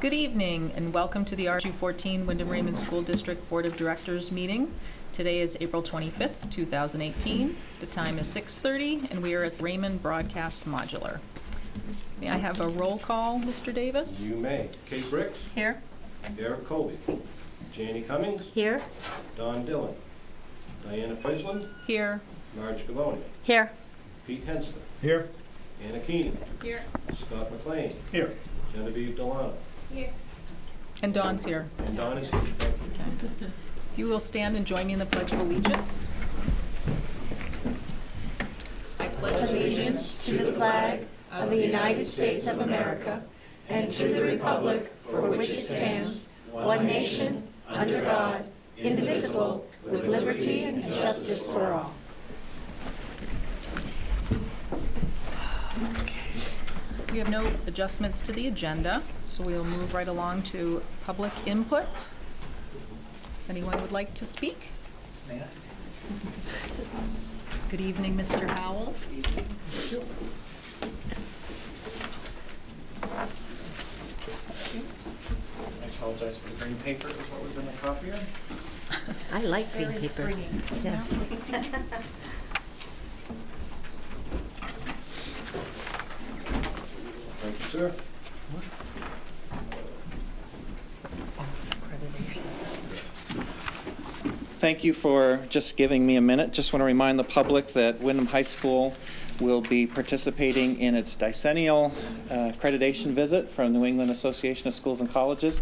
Good evening and welcome to the R214 Wyndham Raymond School District Board of Directors meeting. Today is April 25th, 2018. The time is 6:30 and we are at Raymond Broadcast Modular. May I have a roll call, Mr. Davis? You may. Kate Bricks. Here. Eric Colby. Janie Cummings. Here. Don Dillon. Diana Friesland. Here. Marge Gavoni. Here. Pete Henson. Here. Anna Keenan. Here. Scott McLean. Here. Genevieve Delano. Here. And Dawn's here. And Don is here. Thank you. Okay. You will stand and join me in the Pledge of Allegiance. I pledge Allegiance to the flag of the United States of America and to the republic for which it stands, one nation, under God, indivisible, with liberty and justice for all. We have no adjustments to the agenda, so we will move right along to public input. If anyone would like to speak? May I? Good evening, Mr. Howell. I apologize for the green paper is what was in the copier. I like green paper. Yes. Thank you, sir. Thank you for just giving me a minute. Just want to remind the public that Wyndham High School will be participating in its decennial accreditation visit from New England Association of Schools and Colleges.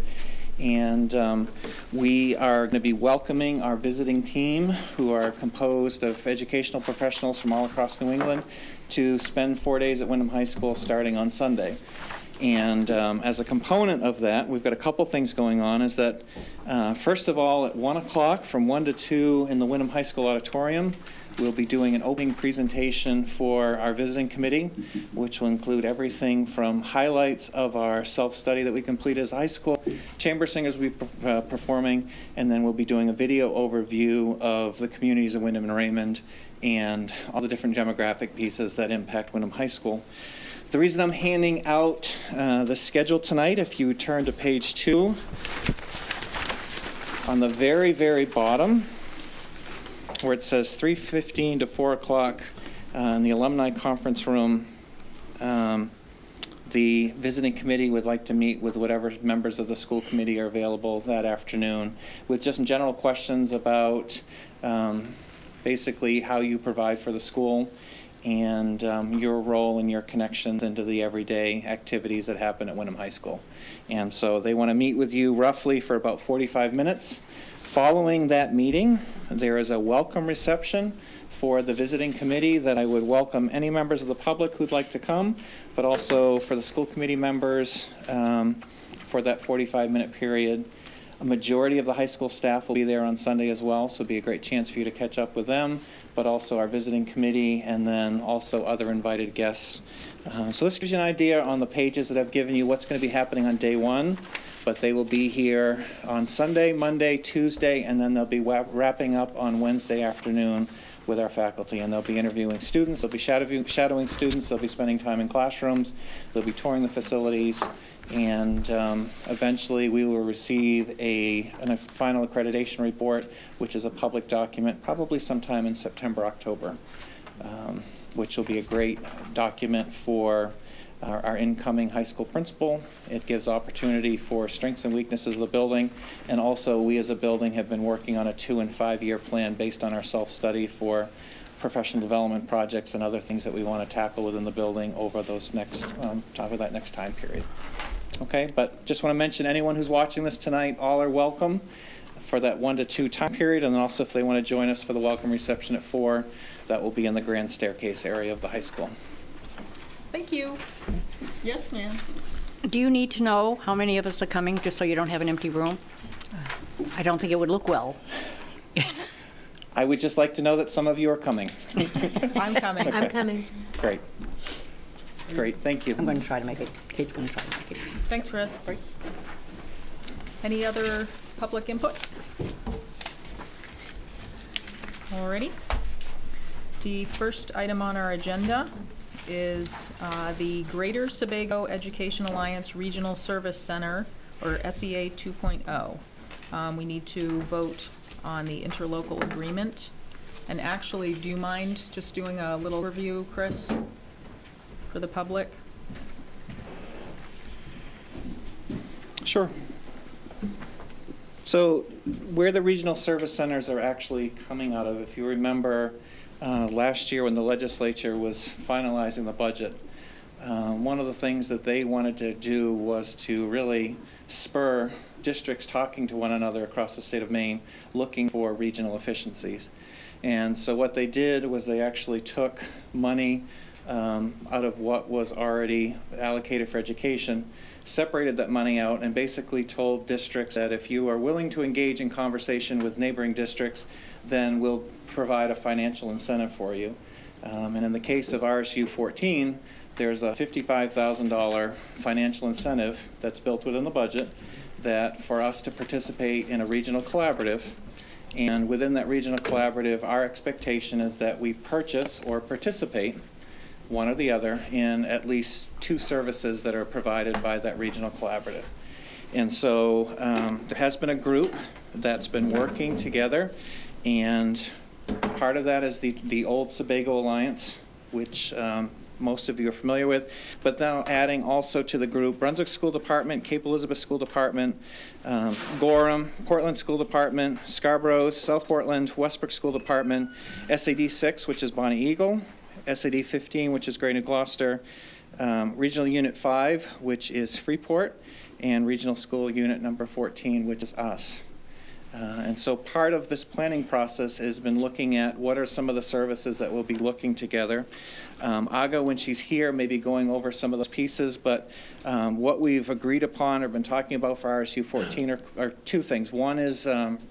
And we are going to be welcoming our visiting team, who are composed of educational professionals from all across New England, to spend 4 days at Wyndham High School starting on Sunday. And as a component of that, we've got a couple things going on. Is that first of all, at 1 o'clock from 1 to 2 in the Wyndham High School auditorium, we'll be doing an opening presentation for our visiting committee, which will include everything from highlights of our self-study that we completed as a high school, chamber singers will be performing, and then we'll be doing a video overview of the communities of Wyndham and Raymond and all the different demographic pieces that impact Wyndham High School. The reason I'm handing out the schedule tonight, if you turn to page 2, on the very, very bottom, where it says 3:15 to 4 o'clock in the alumni conference room, the visiting committee would like to meet with whatever members of the school committee are available that afternoon with just some general questions about basically how you provide for the school and your role and your connections into the everyday activities that happen at Wyndham High School. And so they want to meet with you roughly for about 45 minutes. Following that meeting, there is a welcome reception for the visiting committee that I would welcome any members of the public who'd like to come, but also for the school committee members for that 45-minute period. A majority of the high school staff will be there on Sunday as well, so it'll be a great chance for you to catch up with them, but also our visiting committee and then also other invited guests. So this gives you an idea on the pages that I've given you what's going to be happening on day 1, but they will be here on Sunday, Monday, Tuesday, and then they'll be wrapping up on Wednesday afternoon with our faculty, and they'll be interviewing students, they'll be shadowing students, they'll be spending time in classrooms, they'll be touring the facilities, and eventually we will receive a final accreditation report, which is a public document, probably sometime in September, October, which will be a great document for our incoming high school principal. It gives opportunity for strengths and weaknesses of the building, and also we as a building have been working on a 2- and 5-year plan based on our self-study for professional development projects and other things that we want to tackle within the building over those next over that next time period. Okay, but just want to mention anyone who's watching this tonight, all are welcome for that 1 to 2 time period, and then also if they want to join us for the welcome reception at 4, that will be in the grand staircase area of the high school. Thank you. Yes, ma'am. Do you need to know how many of us are coming, just so you don't have an empty room? I don't think it would look well. I would just like to know that some of you are coming. I'm coming. I'm coming. Great. Great, thank you. I'm going to try to make it. Kate's going to try to make it. Thanks, Chris. Any other public input? Alrighty. The first item on our agenda is the Greater Sebago Education Alliance Regional Service Center or SEA 2.0. We need to vote on the interlocal agreement. And actually, do you mind just doing a little review, Chris, for the public? Sure. So where the regional service centers are actually coming out of, if you remember last year when the legislature was finalizing the budget, one of the things that they wanted to do was to really spur districts talking to one another across the state of Maine, looking for regional efficiencies. And so what they did was they actually took money out of what was already allocated for education, separated that money out, and basically told districts that if you are willing to engage in conversation with neighboring districts, then we'll provide a financial incentive for you. And in the case of RSU 14, there's a $55,000 financial incentive that's built within the budget that for us to participate in a regional collaborative. And within that regional collaborative, our expectation is that we purchase or participate, one or the other, in at least 2 services that are provided by that regional collaborative. And so there has been a group that's been working together, and part of that is the old Sebago Alliance, which most of you are familiar with, but now adding also to the group Brunswick School Department, Cape Elizabeth School Department, Gorham, Portland School Department, Scarborough, South Portland, Westbrook School Department, SAD 6, which is Bonnie Eagle, SAD 15, which is Great New Gloucester, Regional Unit 5, which is Freeport, and Regional School Unit number 14, which is us. And so part of this planning process has been looking at what are some of the services that we'll be looking together. Aga, when she's here, may be going over some of those pieces, but what we've agreed upon or been talking about for RSU 14 are 2 things. One is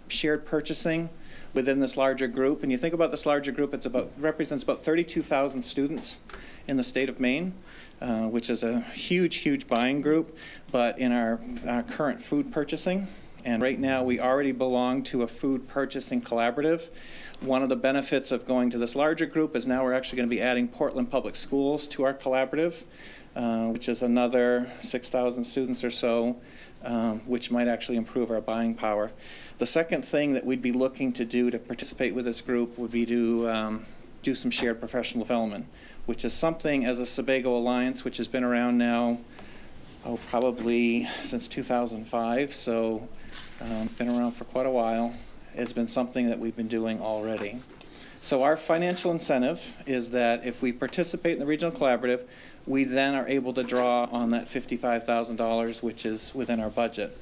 shared purchasing within this larger group. And you think about this larger group, represents about 32,000 students in the state of Maine, which is a huge, huge buying group, but in our current food purchasing. And right now, we already belong to a food purchasing collaborative. One of the benefits of going to this larger group is now we're actually going to be adding Portland Public Schools to our collaborative, which is another 6,000 students or so, which might actually improve our buying power. The second thing that we'd be looking to do to participate with this group would be to do some shared professional development, which is something as a Sebago Alliance, which has been around now, probably since 2005, so been around for quite a while, has been something that we've been doing already. So our financial incentive is that if we participate in the regional collaborative, we then are able to draw on that $55,000, which is within our budget.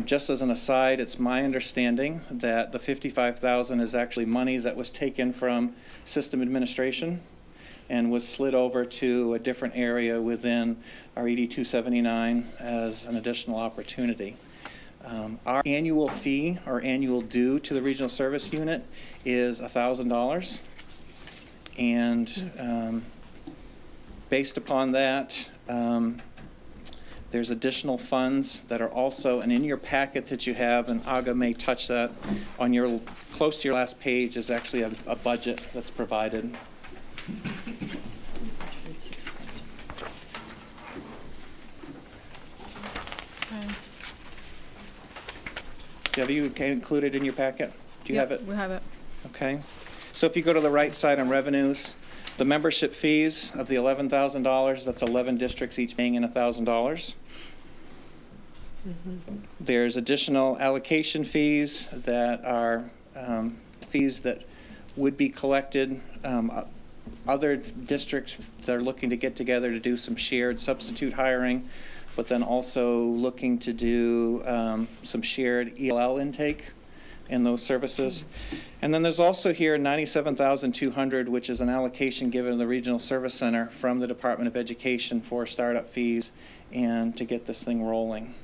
Just as an aside, it's my understanding that the $55,000 is actually money that was taken from system administration and was slid over to a different area within our ED 279 as an additional opportunity. Our annual fee or annual due to the regional service unit is $1,000, and based upon that, there's additional funds that are also, and in your packet that you have, and Aga may touch that, on your close to your last page is actually a budget that's provided. Have you included in your packet? Do you have it? We have it. Okay. So if you go to the right side on revenues, the membership fees of the $11,000, that's 11 districts each paying in $1,000. There's additional allocation fees that are fees that would be collected. Other districts that are looking to get together to do some shared substitute hiring, but then also looking to do some shared ELL intake in those services. And then there's also here $97,200, which is an allocation given to the Regional Service Center from the Department of Education for startup fees and to get this thing rolling.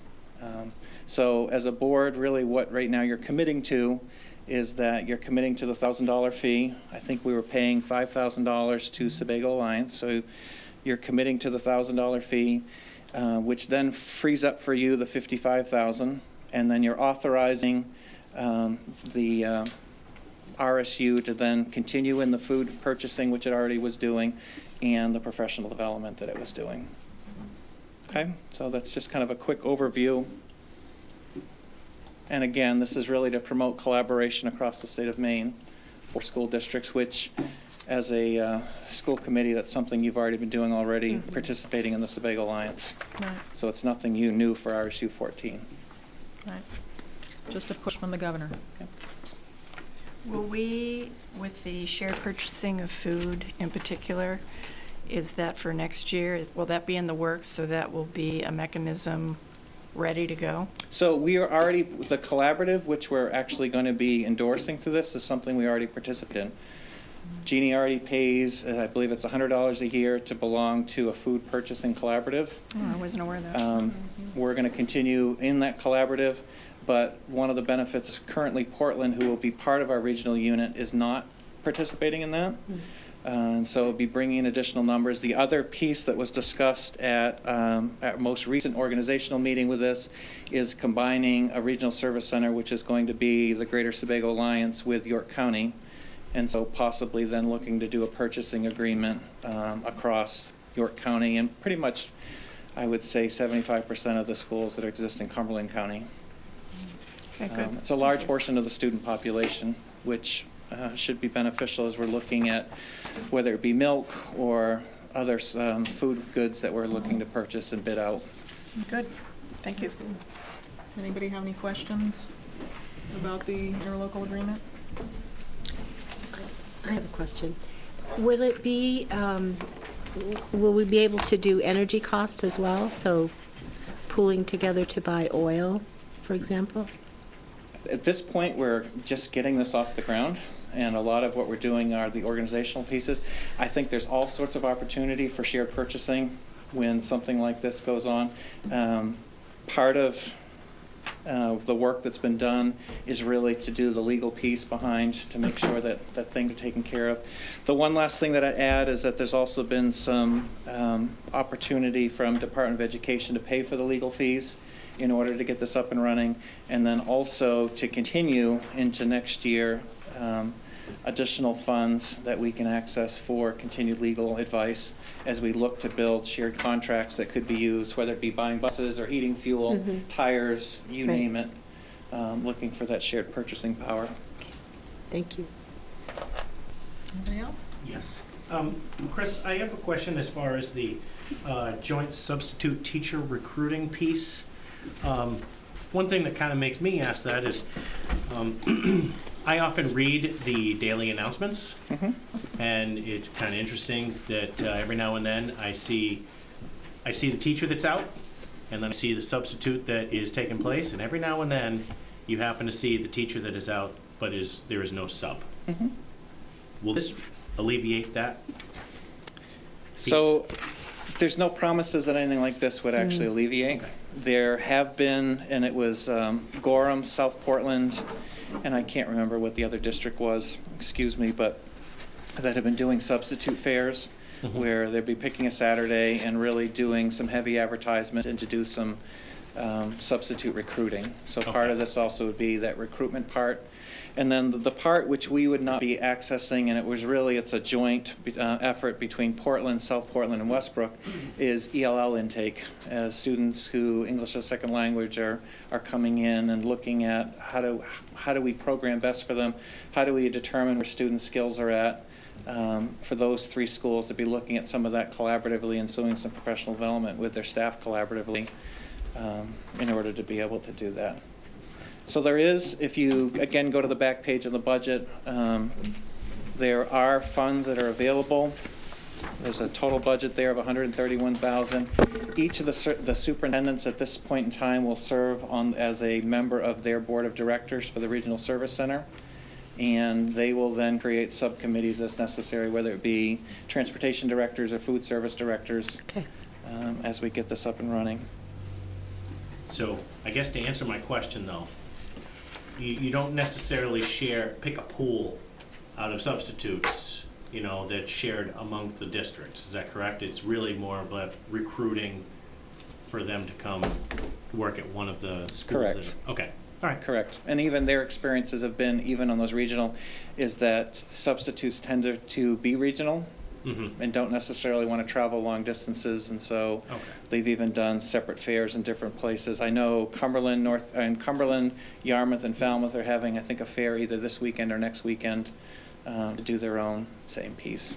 So as a board, really what right now you're committing to is that you're committing to the $1,000 fee. I think we were paying $5,000 to Sebago Alliance, so you're committing to the $1,000 fee, which then frees up for you the $55,000, and then you're authorizing the RSU to then continue in the food purchasing, which it already was doing, and the professional development that it was doing. Okay, so that's just kind of a quick overview And again, this is really to promote collaboration across the state of Maine for school districts, which, as a school committee, that's something you've already been doing already, participating in the Sebago Alliance. Right, So it's nothing new for RSU 14. right. Just a push from the governor. Will we, with the shared purchasing of food in particular, is that for next year? Will that be in the works, so that will be a mechanism ready to go? So we are already, the collaborative, which we're actually going to be endorsing through this, is something we already participate in. Jeannie already pays, I believe it's $100 a year to belong to a food purchasing collaborative. Oh, I wasn't aware of that. We're going to continue in that collaborative, but one of the benefits currently, Portland, who will be part of our regional unit, is not participating in that. And so it'll be bringing in additional numbers. The other piece that was discussed at our most recent organizational meeting with this is combining a regional service center, which is going to be the Greater Sebago Alliance, with York County. And so possibly then looking to do a purchasing agreement across York County and pretty much, I would say, 75% of the schools that exist in Cumberland County. Okay, good. It's a large portion of the student population, which should be beneficial as we're looking at whether it be milk or other food goods that we're looking to purchase and bid out. Good, thank you. Anybody have any questions about the interlocal agreement? I have a question. Will it be, will we be able to do energy costs as well? So pooling together to buy oil, for example? At this point, we're just getting this off the ground, and a lot of what we're doing are the organizational pieces. I think there's all sorts of opportunity for shared purchasing when something like this goes on. Part of the work that's been done is really to do the legal piece behind to make sure that things are taken care of. The one last thing that I add is that there's also been some opportunity from Department of Education to pay for the legal fees in order to get this up and running, and then also to continue into next year additional funds that we can access for continued legal advice as we look to build shared contracts that could be used, whether it be buying buses or heating fuel, tires, you Right. name it, looking for that shared purchasing power. Thank you. Anybody else? Yes. Chris, I have a question as far as the joint substitute teacher recruiting piece. One thing that kind of makes me ask that is I often read the daily announcements, and it's kind of interesting that every now and then I see the teacher that's out, and then I see the substitute that is taking place, and every now and then you happen to see the teacher that is out, but there is no sub. Will this alleviate that? So there's no promises that anything like this would actually alleviate. Okay. There have been, and it was Gorham, South Portland, and I can't remember what the other district was, excuse me, but that have been doing substitute fairs where they'd be picking a Saturday and really doing some heavy advertisement and to do some substitute recruiting. So part of this also would be that recruitment part. And then the part which we would not be accessing, and it's a joint effort between Portland, South Portland, and Westbrook, is ELL intake, as students who English as a second language are coming in and looking at how do we program best for them, how do we determine where students' skills are at. For those three schools to be looking at some of that collaboratively and doing some professional development with their staff collaboratively in order to be able to do that. So there is, if you, again, go to the back page of the budget, there are funds that are available. There's a total budget there of $131,000. Each of the superintendents at this point in time will serve as a member of their board of directors for the Regional Service Center. And they will then create subcommittees as necessary, whether it be transportation directors or food service directors, as we get this up and running. So I guess to answer my question though, you don't necessarily pick a pool out of substitutes, that's shared among the districts. Is that correct? It's really more about recruiting for them to come work at one of the schools. Correct. Okay. All right. Correct. And even their experiences have been, even on those regional, is that substitutes tend to be regional and don't necessarily want to travel long distances, and so Okay. they've even done separate fairs in different places. I know Cumberland, Yarmouth, and Falmouth are having, I think, a fair either this weekend or next weekend to do their own same piece.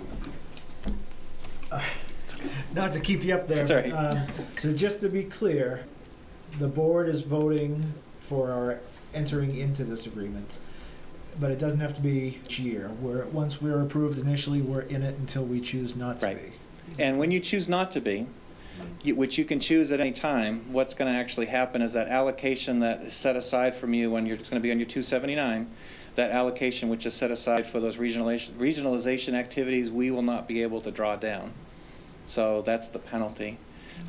Not to keep you up there. That's all right. So just to be clear, the board is voting for our entering into this agreement, but it doesn't have to be each year. Once we're approved initially, we're in it until we choose not to Right. be. And when you choose not to be, which you can choose at any time, what's going to actually happen is that allocation that is set aside from you when you're going to be on your 279, that allocation which is set aside for those regionalization activities, we will not be able to draw down. So that's the penalty.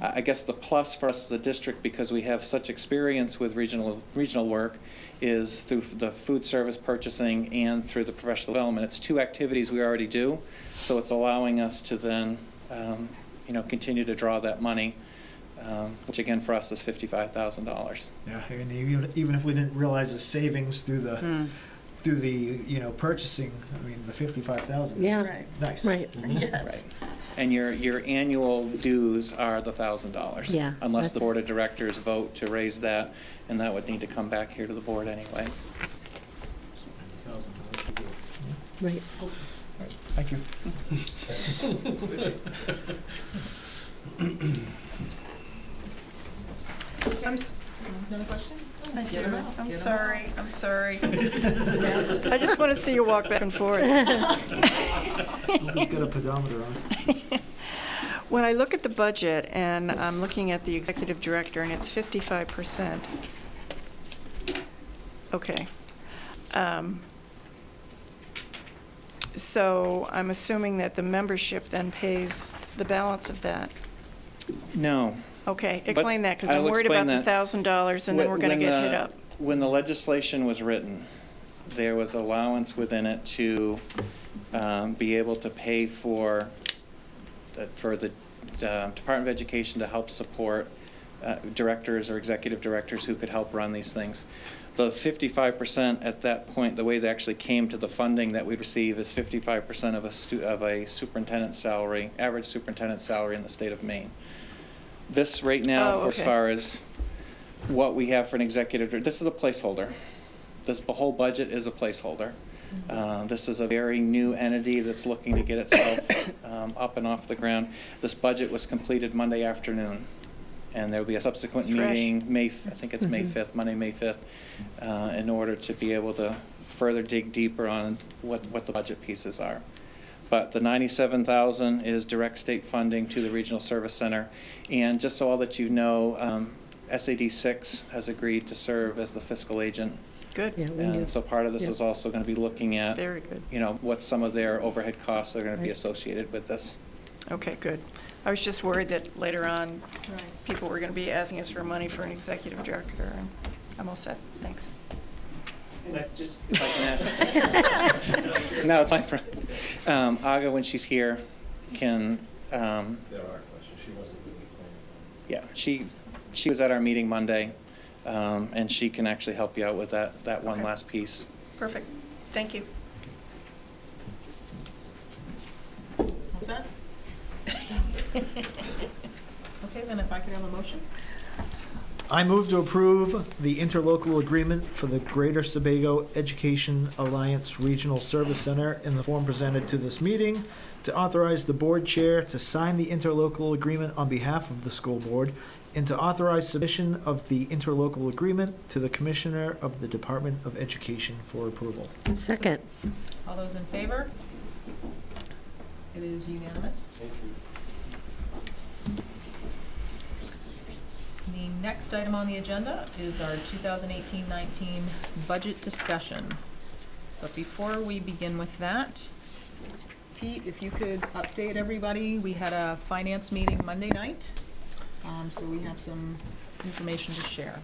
I guess the plus for us as a district, because we have such experience with regional work, is through the food service purchasing and through the professional development. It's two activities we already do, so it's allowing us to then continue to draw that money, which again for us is $55,000. Yeah, and even if we didn't realize the savings through the purchasing, I mean, the 55,000 Yeah. is Right. nice. Right. Yes. Right. And your annual dues are the $1,000. Yeah, Unless the that's- board of directors vote to raise that, and that would need to come back here to the board anyway. Right. Thank you. Another question? Thank Get you. 'em out. I'm Get 'em sorry. I'm sorry. out. I just want to see you walk back and forth. Nobody's got a pedometer on. When I look at the budget and I'm looking at the executive director and it's 55%. Okay. So I'm assuming that the membership then pays the balance of that. No. Okay, But explain that, because I'm I'll worried about explain the that. $1,000 and then we're going to When get the- hit up. When the legislation was written, there was allowance within it to be able to pay for the Department of Education to help support directors or executive directors who could help run these things. The 55% at that point, the way they actually came to the funding that we receive is 55% of a superintendent's salary, average superintendent's salary in the state of Maine. This right now, Oh, for as okay. far as what we have for an executive, this is a placeholder. The whole budget is a placeholder. This is a very new entity that's looking to get itself up and off the ground. This budget was completed Monday afternoon, and there will be a subsequent It's fresh. meeting, I think it's May 5th, Monday, May 5th, in order to be able to further dig deeper on what the budget pieces are. But the $97,000 is direct state funding to the Regional Service Center. And just so all that you know, SAD 6 has agreed to serve as the fiscal agent. Good, Yeah, we knew. And so part of this Yeah. is also going to be looking at, very good. what some of their overhead costs are going to be Right. associated with this. Okay, good. I was just worried that later on, people were going to be asking us for money for an executive director, and I'm all set. Thanks. And I just, if I can add, No, it's fine for, Aga, when she's here, can, There are questions. She wasn't really planning yeah, she was at our meeting Monday, and she can actually help you out with that one Okay. last piece. Perfect. Thank you. What's that? Okay, then if I could have a motion? I move to approve the interlocal agreement for the Greater Sebago Education Alliance Regional Service Center in the form presented to this meeting, to authorize the board chair to sign the interlocal agreement on behalf of the school board, and to authorize submission of the interlocal agreement to the Commissioner of the Department of Education for approval. Second. All those in favor? It is unanimous. Thank you. The next item on the agenda is our 2018-19 budget discussion. But before we begin with that, Pete, if you could update everybody, we had a finance meeting Monday night, so we have some information to share.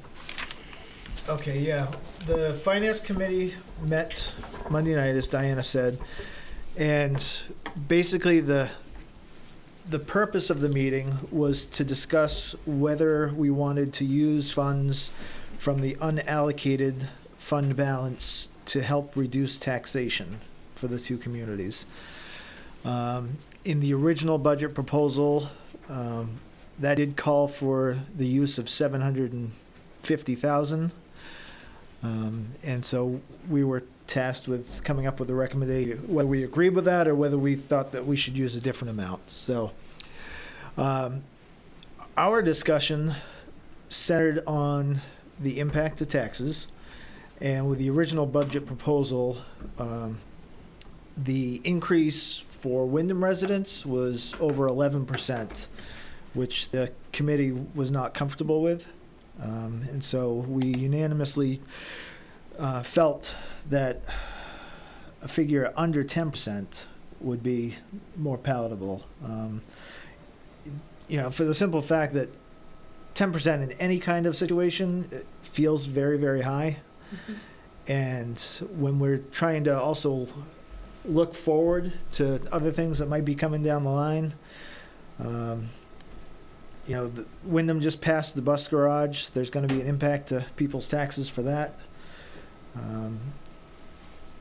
Okay, yeah. The Finance Committee met Monday night, as Diana said, and basically the purpose of the meeting was to discuss whether we wanted to use funds from the unallocated fund balance to help reduce taxation for the two communities. In the original budget proposal, that did call for the use of $750,000. And so we were tasked with coming up with a recommendation, whether we agreed with that or whether we thought that we should use a different amount. So our discussion centered on the impact of taxes. And with the original budget proposal, the increase for Wyndham residents was over 11%, which the committee was not comfortable with. And so we unanimously felt that a figure under 10% would be more palatable. For the simple fact that 10% in any kind of situation, it feels very, very high. Mm-hmm. And when we're trying to also look forward to other things that might be coming down the line, Wyndham just passed the bus garage. There's going to be an impact to people's taxes for that.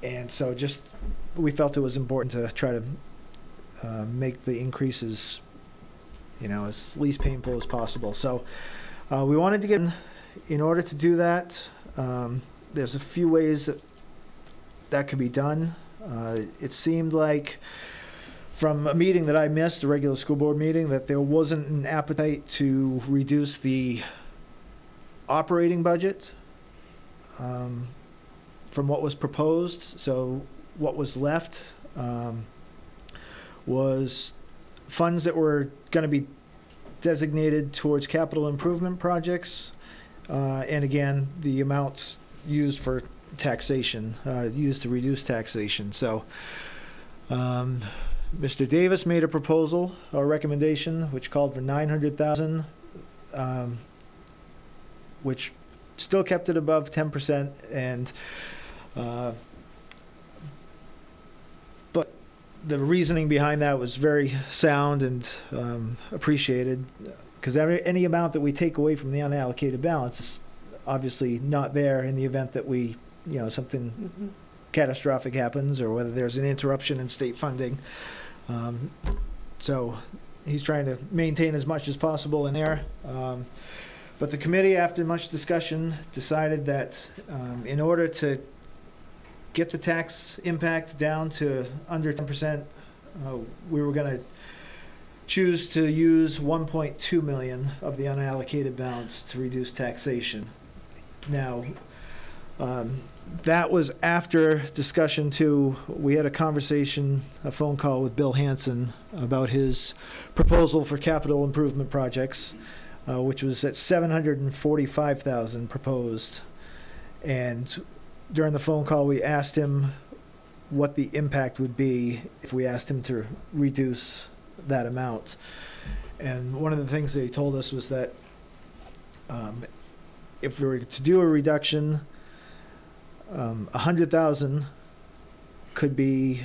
And so we felt it was important to try to make the increases, as least painful as possible. So we wanted to get, in order to do that, there's a few ways that could be done. It seemed like from a meeting that I missed, a regular school board meeting, that there wasn't an appetite to reduce the operating budget from what was proposed. So what was left was funds that were going to be designated towards capital improvement projects. And again, the amounts used for taxation, used to reduce taxation. So Mr. Davis made a proposal, a recommendation, which called for $900,000, which still kept it above 10%. And but the reasoning behind that was very sound and appreciated, because any amount that we take away from the unallocated balance is obviously not there in the event that we, something catastrophic happens, or whether there's an interruption in state funding. So he's trying to maintain as much as possible in there. But the committee, after much discussion, decided that in order to get the tax impact down to under 10%, we were going to choose to use $1.2 million of the unallocated balance to reduce taxation. Now, that was after discussion too. We had a phone call with Bill Hansen about his proposal for capital improvement projects, which was at $745,000 proposed. And during the phone call, we asked him what the impact would be if we asked him to reduce that amount. And one of the things that he told us was that if we were to do a reduction, $100,000 could be,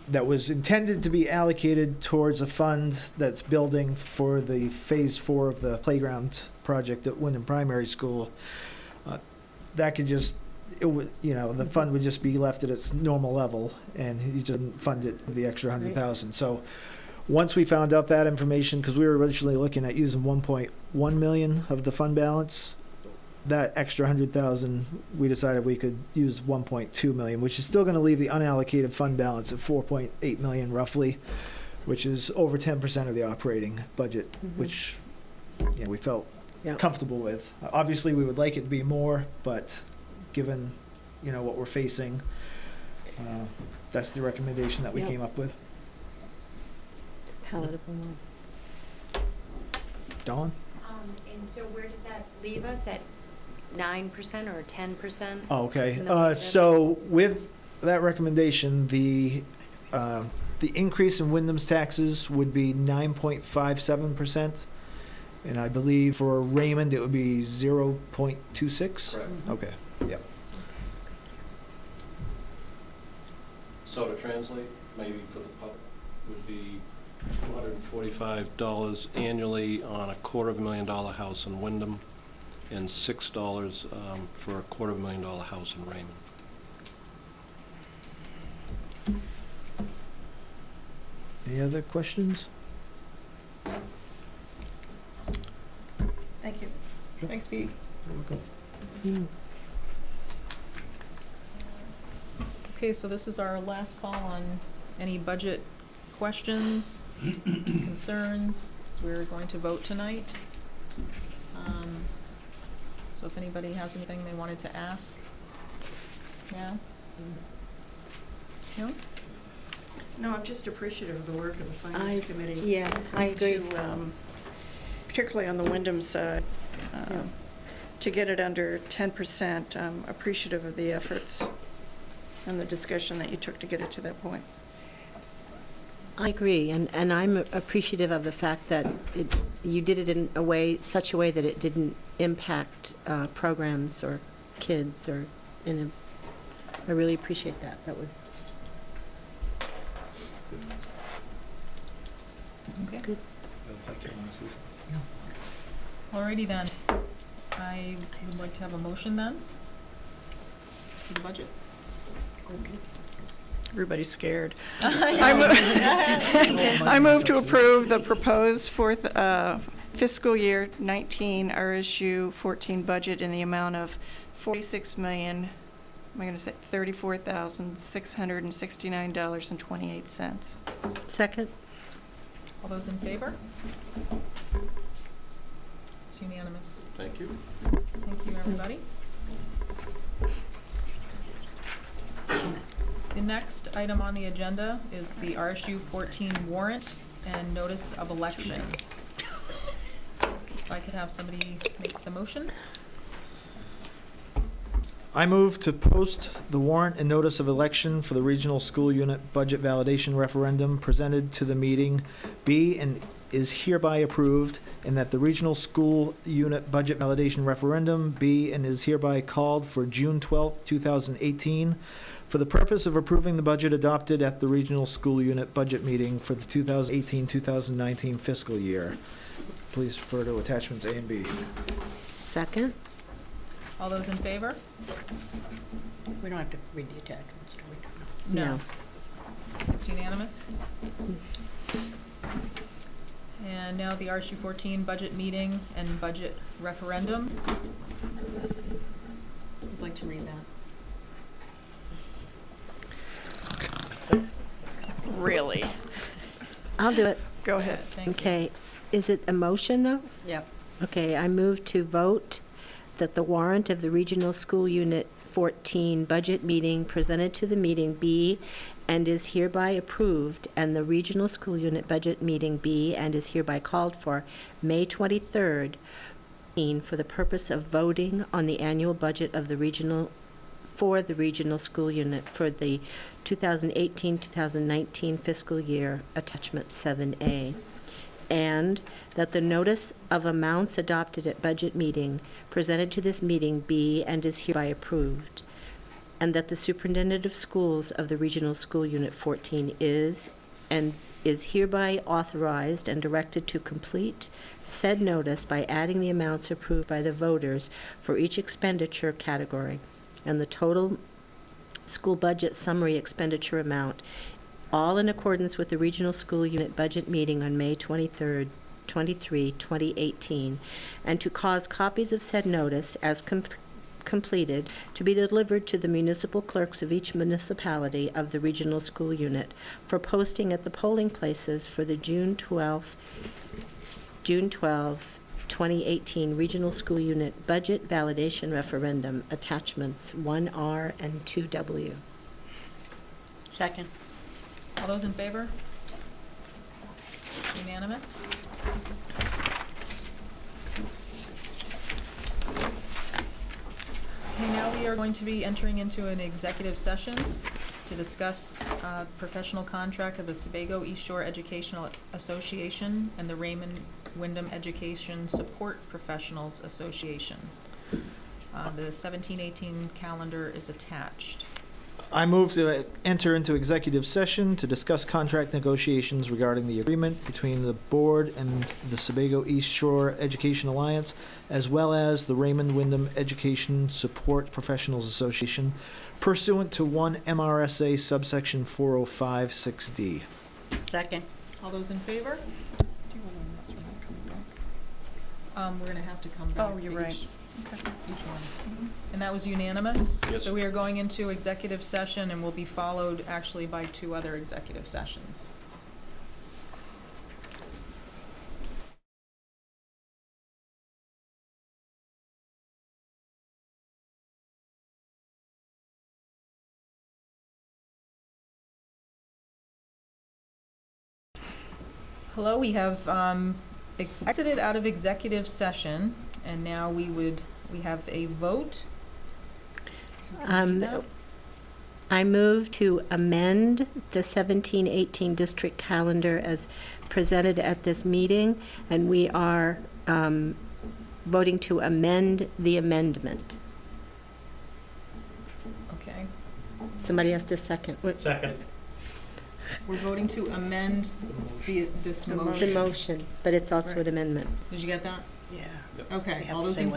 that was intended to be allocated towards a fund that's building for the phase 4 of the playground project at Wyndham Primary School. That could just, the fund would just be left at its normal level, and he didn't fund it with the extra $100,000. So once we found out that information, because we were originally looking at using 1.1 million of the fund balance, that extra $100,000, we decided we could use 1.2 million, which is still going to leave the unallocated fund balance at 4.8 million roughly, which is over 10% of the operating budget, which we felt comfortable with. Obviously, we would like it to be more, but given what we're facing, that's the recommendation that we came up with. Palatable one. Dawn? And so where does that leave us, at 9% or 10%? Oh, okay. In the budget? So with that recommendation, the increase in Wyndham's taxes would be 9.57%, and I believe for Raymond it would be 0.26. Correct. Okay. Yep. So to translate, maybe for the public, would be $245 annually on a $250,000 house in Wyndham, and $6 for a $250,000 house in Raymond. Any other questions? Thank you. Thanks, Pete. Okay, so this is our last call on any budget questions, concerns. So we're going to vote tonight. So if anybody has anything they wanted to ask, yeah? No? No, I'm just appreciative of the work of the Finance Committee. Yeah, I agree. To, particularly on the Wyndham side, to get it under 10%, I'm appreciative of the efforts and the discussion that you took to get it to that point. I agree, and I'm appreciative of the fact that you did it in such a way that it didn't impact programs or kids or I really appreciate that. That was Okay. good. Alrighty then. I would like to have a motion then for the budget. Everybody's scared. I move to approve the proposed fourth fiscal year 19 RSU 14 budget in the amount of $34,669.28. Second? All those in favor? It's unanimous. Thank you. Thank you, everybody. The next item on the agenda is the RSU 14 warrant and notice of election. If I could have somebody make the motion. I move to post the warrant and notice of election for the Regional School Unit Budget Validation Referendum presented to the meeting be and is hereby approved, and that the Regional School Unit Budget Validation Referendum be and is hereby called for June 12th, 2018, for the purpose of approving the budget adopted at the Regional School Unit Budget Meeting for the 2018-2019 fiscal year. Please refer to attachments A and B. Second? All those in favor? We don't have to read the attachments, do we? No. It's unanimous. And now the RSU 14 budget meeting and budget referendum. Would like to read that. Really? I'll do it. Go ahead. Thank you. Okay. Is it a motion, though? Yep. Okay, I move to vote that the warrant of the Regional School Unit 14 budget meeting presented to the meeting be and is hereby approved, and the Regional School Unit budget meeting be and is hereby called for May 23rd for the purpose of voting on the annual budget of the Regional School Unit for the 2018-2019 fiscal year, attachment 7A. And that the notice of amounts adopted at budget meeting presented to this meeting be and is hereby approved. And that the superintendent of schools of the Regional School Unit 14 is and is hereby authorized and directed to complete said notice by adding the amounts approved by the voters for each expenditure category and the total school budget summary expenditure amount, all in accordance with the Regional School Unit budget meeting on May 23rd, 2018, and to cause copies of said notice as completed to be delivered to the municipal clerks of each municipality of the Regional School Unit for posting at the polling places for the June 12, 2018 Regional School Unit Budget Validation Referendum, attachments 1R and 2W. Second. All those in favor? Unanimous? Okay, now we are going to be entering into an executive session to discuss professional contract of the Sebago East Shore Educational Association and the Raymond Wyndham Education Support Professionals Association. The 17-18 calendar is attached. I move to enter into executive session to discuss contract negotiations regarding the agreement between the board and the Sebago East Shore Education Alliance, as well as the Raymond Wyndham Education Support Professionals Association, pursuant to 1 MRSA subsection 4056D. Second. All those in favor? We're gonna have to come back Oh, to you're right. each one. And that was unanimous? Yes. So we are going into executive session and will be followed actually by 2 other executive sessions. Hello, we have exited out of executive session, and now we have a vote. I move to amend the 17-18 district calendar as presented at this meeting, and we are voting to amend the amendment. Okay. Somebody has to second. Second. We're voting to amend this The motion. motion, but it's also an amendment. Did you get that? Yeah. Okay, all those in,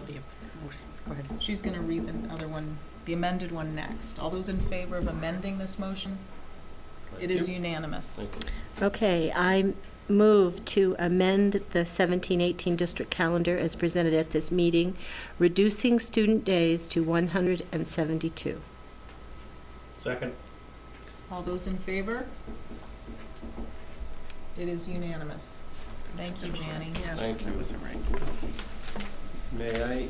she's gonna read the other one, the amended one next. All those in favor of amending this motion? It is unanimous. Thank you. Okay, I move to amend the 17-18 district calendar as presented at this meeting, reducing student days to 172. Second. All those in favor? It is unanimous. Thank you, Janny. Thank you. May I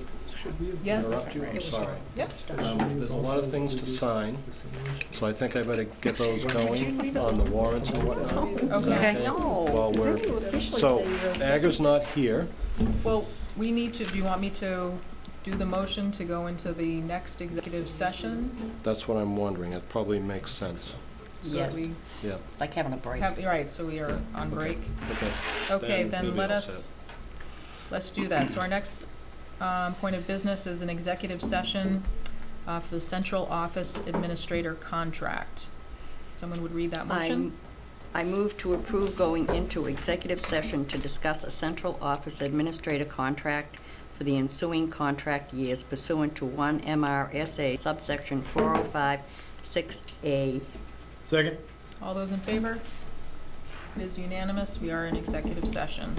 Yes. interrupt you? I'm sorry. Yep. There's a lot of things to sign, so I think I better get those going on the warrants and whatnot. Is that Okay. While so Agger's not here. Well, we need to, do you want me to do the motion to go into the next executive session? That's what I'm wondering. It probably makes sense. So Yes. we Yeah. Like having a break. have, right, so we are on break. Okay. Okay, Then then we'll be let all us, let's do that. So our next point of business is an executive session for the central office administrator contract. Someone would read that motion? I move to approve going into executive session to discuss a central office administrator contract for the ensuing contract years pursuant to 1 MRSA subsection 4056A. Second? All those in favor? It is unanimous. We are in executive session.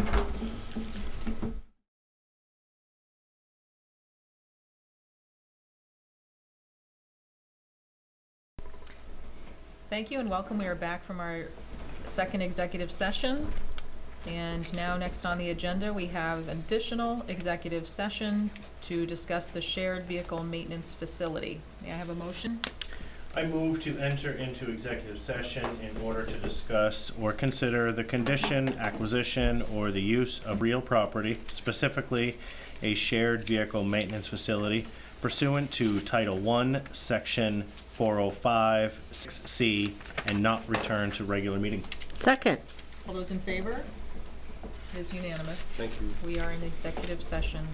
Thank you and welcome. We are back from our second executive session. And now next on the agenda, we have additional executive session to discuss the shared vehicle maintenance facility. May I have a motion? I move to enter into executive session in order to discuss or consider the condition, acquisition, or the use of real property, specifically a shared vehicle maintenance facility pursuant to Title I, Section 405(6)C, and not return to regular meeting. Second. All those in favor? It is unanimous. Thank you. We are in executive session.